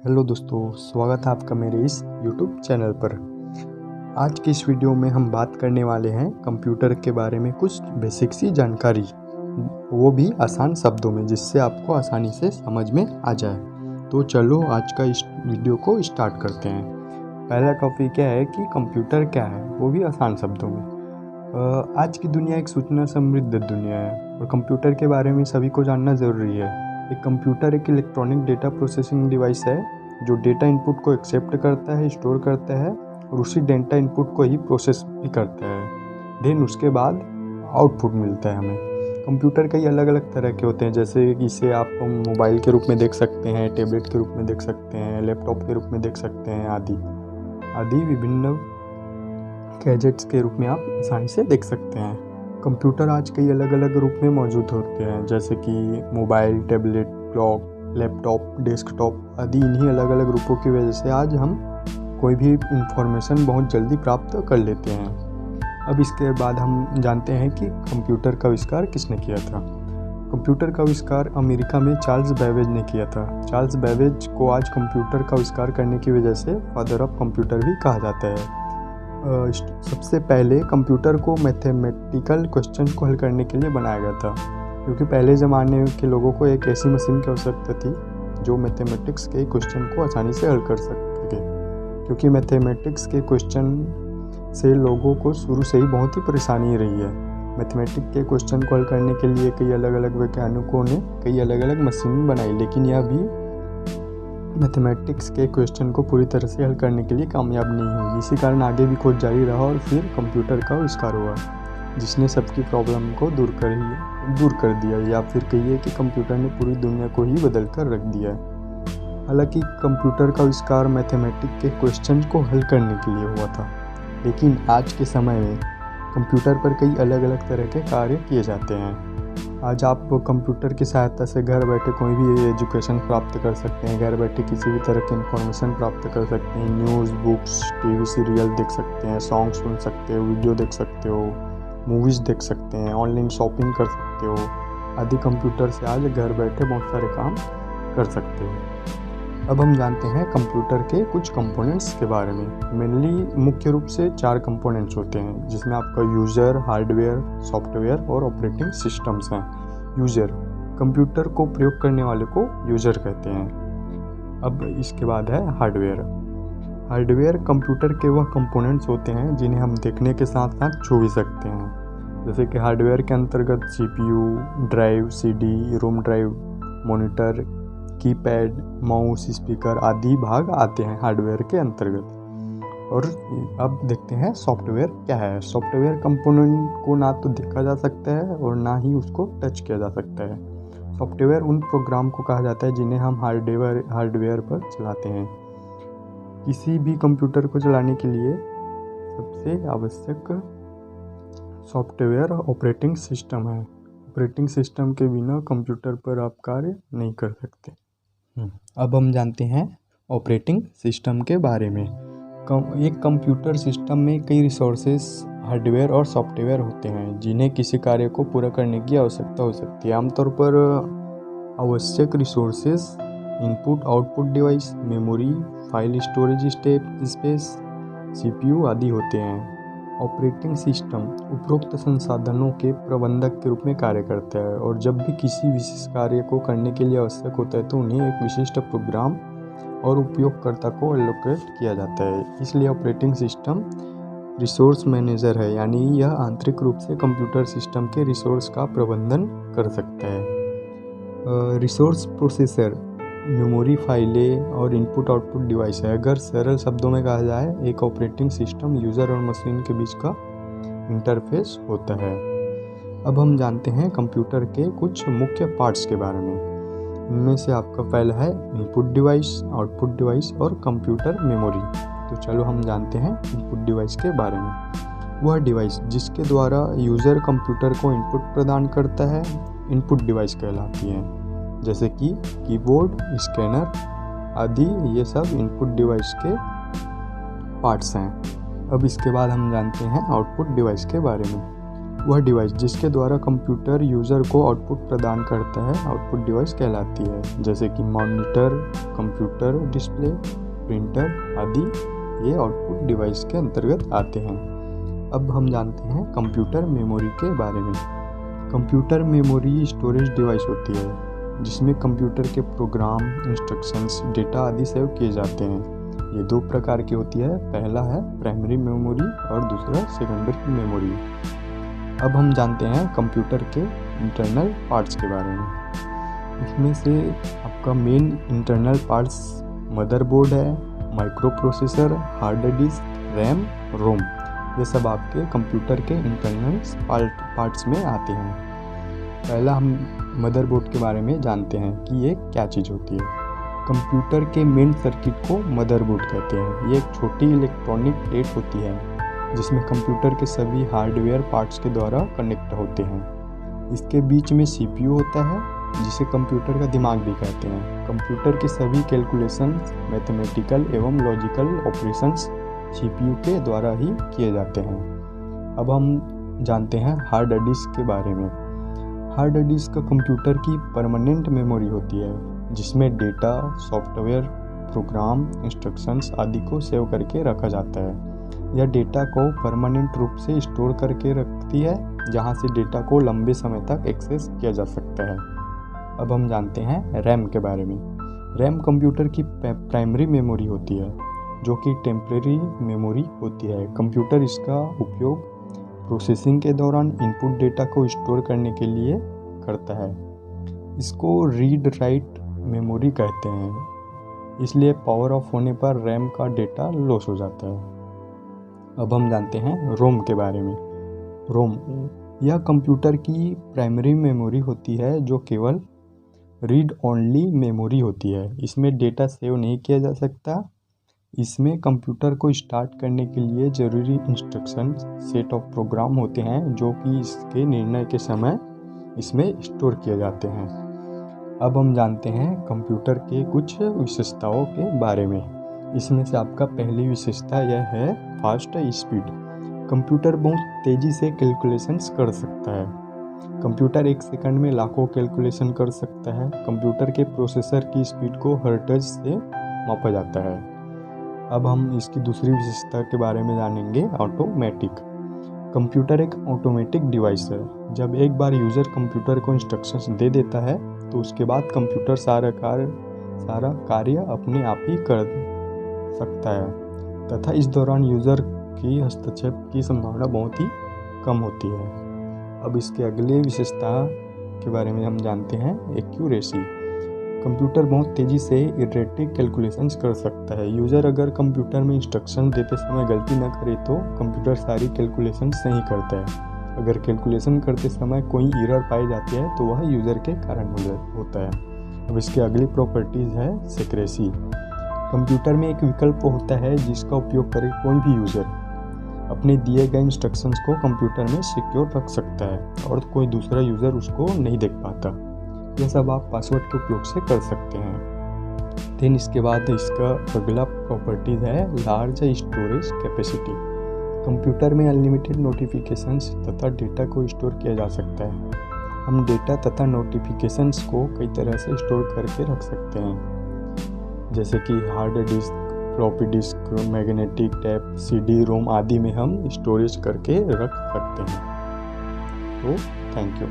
Hello दोस्तों, स्वागत है आपका मेरे इस YouTube चैनल पर। आज की इस वीडियो में हम बात करने वाले हैं कंप्यूटर के बारे में कुछ बेसिक सी जानकारी, वो भी आसान शब्दों में, जिससे आपको आसानी से समझ में आ जाए। तो चलो आज का इस वीडियो को स्टार्ट करते हैं। पहला टॉपिक क्या है कि कंप्यूटर क्या है, वो भी आसान शब्दों में। आज की दुनिया एक सूचना समृद्ध दुनिया है और कंप्यूटर के बारे में सभी को जानना ज़रूरी है। एक कंप्यूटर एक इलेक्ट्रॉनिक डेटा प्रोसेसिंग डिवाइस है जो डेटा इनपुट को एक्सेप्ट करता है, स्टोर करता है और उसी डेटा इनपुट को ही प्रोसेस भी करता है। देन उसके बाद आउटपुट मिलता है हमें। कंप्यूटर कई अलग अलग तरह के होते हैं, जैसे इसे आप मोबाइल के रूप में देख सकते हैं, टैबलेट के रूप में देख सकते हैं, लैपटॉप के रूप में देख सकते हैं, आदि विभिन्न गैजेट्स के रूप में आप आसानी से देख सकते हैं। कंप्यूटर आज कई अलग अलग रूप में मौजूद होते हैं, जैसे कि mobile, tablet, clock, laptop, desktop आदि। इन्हीं अलग अलग रूपों की वजह से आज हम कोई भी इंफॉर्मेशन बहुत जल्दी प्राप्त कर लेते हैं। अब इसके बाद हम जानते हैं कि कंप्यूटर का आविष्कार किसने किया था। कंप्यूटर का आविष्कार अमेरिका में चार्ल्स बैबेज ने किया था। चार्ल्स बैबेज को आज कंप्यूटर का आविष्कार करने की वजह से फादर ऑफ कंप्यूटर भी कहा जाता है। सबसे पहले कंप्यूटर को मैथमेटिकल क्वेश्चन को हल करने के लिए बनाया गया था, क्योंकि पहले ज़माने के लोगों को एक ऐसी मशीन की आवश्यकता थी जो मैथमेटिक्स के क्वेश्चन को आसानी से हल कर सके। क्योंकि मैथमेटिक्स के क्वेश्चन से लोगों को शुरू से ही बहुत ही परेशानी रही है। मैथमेटिक्स के क्वेश्चन को हल करने के लिए कई अलग अलग वैज्ञानिकों ने कई अलग अलग मशीन बनाई, लेकिन यह भी मैथमेटिक्स के क्वेश्चन को पूरी तरह से हल करने के लिए कामयाब नहीं हुई। इसी कारण आगे भी खोज जारी रहा और फिर कंप्यूटर का आविष्कार हुआ, जिसने सबकी प्रॉब्लम को दूर कर दिया, या फिर कहिए कि कंप्यूटर ने पूरी दुनिया को ही बदल कर रख दिया है। हालांकि कंप्यूटर का आविष्कार मैथमेटिक्स के क्वेश्चन को हल करने के लिए हुआ था, लेकिन आज के समय में कंप्यूटर पर कई अलग अलग तरह के कार्य किए जाते हैं। आज आप कंप्यूटर की सहायता से घर बैठे कोई भी एजुकेशन प्राप्त कर सकते हैं, घर बैठे किसी भी तरह की इन्फॉर्मेशन प्राप्त कर सकते हैं, न्यूज़, बुक्स, टीवी सीरियल देख सकते हैं, सॉन्ग सुन सकते हो, वीडियो देख सकते हो, मूवीज़ देख सकते हैं, ऑनलाइन शॉपिंग कर सकते हो आदि। कंप्यूटर से आज घर बैठे बहुत सारे काम कर सकते हो। अब हम जानते हैं कंप्यूटर के कुछ कंपोनेंट्स के बारे में। मेनली मुख्य रूप से 4 कंपोनेंट्स होते हैं, जिसमें आपका यूज़र, हार्डवेयर, सॉफ्टवेयर और ऑपरेटिंग सिस्टम्स हैं। यूज़र, कंप्यूटर को प्रयोग करने वाले को यूज़र कहते हैं। अब इसके बाद है हार्डवेयर। हार्डवेयर कंप्यूटर के वह कंपोनेंट्स होते हैं जिन्हें हम देखने के साथ साथ छू भी सकते हैं। जैसे कि हार्डवेयर के अंतर्गत CPU, drive, CD, ROM drive, monitor, keypad, mouse, speaker आदि भाग आते हैं हार्डवेयर के अंतर्गत। और अब देखते हैं सॉफ्टवेयर क्या है। सॉफ्टवेयर कंपोनेंट को ना तो देखा जा सकता है और ना ही उसको टच किया जा सकता है। सॉफ्टवेयर उन प्रोग्राम को कहा जाता है जिन्हें हम हार्डवेयर पर चलाते हैं। किसी भी कंप्यूटर को चलाने के लिए सबसे आवश्यक सॉफ्टवेयर ऑपरेटिंग सिस्टम है। ऑपरेटिंग सिस्टम के बिना कंप्यूटर पर आप कार्य नहीं कर सकते। अब हम जानते हैं ऑपरेटिंग सिस्टम के बारे में। एक कंप्यूटर सिस्टम में कई रिसोर्सेस, हार्डवेयर और सॉफ्टवेयर होते हैं जिन्हें किसी कार्य को पूरा करने की आवश्यकता हो सकती है। आमतौर पर आवश्यक resources input output device, memory, file storage space, CPU आदि होते हैं। ऑपरेटिंग सिस्टम उपरोक्त संसाधनों के प्रबंधक के रूप में कार्य करता है, और जब भी किसी विशेष कार्य को करने के लिए आवश्यक होता है तो उन्हें एक विशिष्ट प्रोग्राम और उपयोगकर्ता को एलोकेट किया जाता है। इसलिए ऑपरेटिंग सिस्टम रिसोर्स मैनेजर है, यानी यह आंतरिक रूप से कंप्यूटर सिस्टम के रिसोर्स का प्रबंधन कर सकता है। रिसोर्स प्रोसेसर मेमोरी, फाइलें और इनपुट आउटपुट डिवाइस है। अगर सरल शब्दों में कहा जाए, एक ऑपरेटिंग सिस्टम यूज़र और मशीन के बीच का इंटरफेस होता है। अब हम जानते हैं कंप्यूटर के कुछ मुख्य पार्ट्स के बारे में। इनमें से आपका पहला है इनपुट डिवाइस, आउटपुट डिवाइस और कंप्यूटर मेमोरी। तो चलो हम जानते हैं इनपुट डिवाइस के बारे में। वह डिवाइस जिसके द्वारा यूज़र कंप्यूटर को इनपुट प्रदान करता है इनपुट डिवाइस कहलाती है, जैसे कि कीबोर्ड, स्कैनर आदि। ये सब इनपुट डिवाइस के पार्ट्स हैं। अब इसके बाद हम जानते हैं आउटपुट डिवाइस के बारे में। वह डिवाइस जिसके द्वारा कंप्यूटर यूज़र को आउटपुट प्रदान करता है आउटपुट डिवाइस कहलाती है, जैसे कि मॉनिटर, कंप्यूटर डिस्प्ले, प्रिंटर आदि ये आउटपुट डिवाइस के अंतर्गत आते हैं। अब हम जानते हैं कंप्यूटर मेमोरी के बारे में। कंप्यूटर मेमोरी स्टोरेज डिवाइस होती है जिसमें कंप्यूटर के प्रोग्राम, इंस्ट्रक्शंस, डेटा आदि सेव किए जाते हैं। ये दो प्रकार की होती है, पहला है प्राइमरी मेमोरी और दूसरा सेकेंडरी मेमोरी। अब हम जानते हैं कंप्यूटर के इंटरनल पार्ट्स के बारे में। इसमें से आपका मेन इंटरनल पार्ट्स मदरबोर्ड है, microprocessor, hard disk, RAM, ROM, ये सब आपके कंप्यूटर के इंटरनल पार्ट्स में आते हैं। पहला हम मदरबोर्ड के बारे में जानते हैं कि ये क्या चीज़ होती है। कंप्यूटर के मेन सर्किट को मदरबोर्ड कहते हैं। ये एक छोटी इलेक्ट्रॉनिक प्लेट होती है जिसमें कंप्यूटर के सभी हार्डवेयर पार्ट्स के द्वारा कनेक्ट होते हैं। इसके बीच में सीपीयू होता है जिसे कंप्यूटर का दिमाग भी कहते हैं। कंप्यूटर के सभी कैलकुलेशंस, मैथमेटिकल एवं लॉजिकल ऑपरेशंस सीपीयू के द्वारा ही किए जाते हैं। अब हम जानते हैं हार्ड डिस्क के बारे में। हार्ड डिस्क कंप्यूटर की परमानेंट मेमोरी होती है जिसमें डेटा, सॉफ्टवेयर, प्रोग्राम, इंस्ट्रक्शंस आदि को सेव करके रखा जाता है। यह डेटा को परमानेंट रूप से स्टोर करके रखती है जहां से डेटा को लंबे समय तक एक्सेस किया जा सकता है। अब हम जानते हैं रैम के बारे में। रैम कंप्यूटर की प्राइमरी मेमोरी होती है जो कि टेम्परेरी मेमोरी होती है। कंप्यूटर इसका उपयोग प्रोसेसिंग के दौरान इनपुट डेटा को स्टोर करने के लिए करता है। इसको रीड राइट मेमोरी कहते हैं, इसलिए पावर ऑफ होने पर रैम का डेटा लॉस हो जाता है। अब हम जानते हैं रोम के बारे में। रोम यह कंप्यूटर की प्राइमरी मेमोरी होती है जो केवल रीड ओनली मेमोरी होती है। इसमें डेटा सेव नहीं किया जा सकता। इसमें कंप्यूटर को स्टार्ट करने के लिए ज़रूरी इंस्ट्रक्शन सेट ऑफ प्रोग्राम होते हैं जो कि इसके निर्णय के समय इसमें स्टोर किए जाते हैं। अब हम जानते हैं कंप्यूटर के कुछ विशेषताओं के बारे में। इसमें से आपका पहली विशेषता यह है फास्ट स्पीड। कंप्यूटर बहुत तेज़ी से कैलकुलेशंस कर सकता है। कंप्यूटर एक सेकंड में लाखों कैलकुलेशन कर सकता है। कंप्यूटर के प्रोसेसर की स्पीड को हर्ट्ज से मापा जाता है। अब हम इसकी दूसरी विशेषता के बारे में जानेंगे, ऑटोमेटिक। कंप्यूटर एक ऑटोमेटिक डिवाइस है। जब एक बार यूज़र कंप्यूटर को इंस्ट्रक्शंस दे देता है तो उसके बाद कंप्यूटर सारा कार्य अपने आप ही कर सकता है तथा इस दौरान यूज़र की हस्तक्षेप की संभावना बहुत ही कम होती है। अब इसके अगले विशेषता के बारे में हम जानते हैं, एक्यूरेसी। कंप्यूटर बहुत तेज़ी से इटरेटिव कैलकुलेशंस कर सकता है। यूज़र अगर कंप्यूटर में इंस्ट्रक्शन देते समय गलती न करे तो कंप्यूटर सारी कैलकुलेशन सही करता है। अगर कैलकुलेशन करते समय कोई एरर पाई जाती है तो वह यूज़र के कारण होता है। अब इसकी अगली प्रॉपर्टीज़ है सिक्रेसी। कंप्यूटर में एक विकल्प होता है जिसका उपयोग करके कोई भी यूज़र अपने दिए गए इंस्ट्रक्शंस को कंप्यूटर में सिक्योर रख सकता है और कोई दूसरा यूज़र उसको नहीं देख पाता। यह सब आप पासवर्ड के उपयोग से कर सकते हैं। देन इसके बाद इसका अगला प्रॉपर्टीज़ है लार्ज स्टोरेज कैपेसिटी। कंप्यूटर में अनलिमिटेड नोटिफिकेशंस तथा डेटा को स्टोर किया जा सकता है। हम डेटा तथा नोटिफिकेशंस को कई तरह से स्टोर करके रख सकते हैं, जैसे कि hard disk, floppy disk, magnetic tape, CD, रोम आदि में हम स्टोरेज करके रख सकते हैं। तो थैंक यू।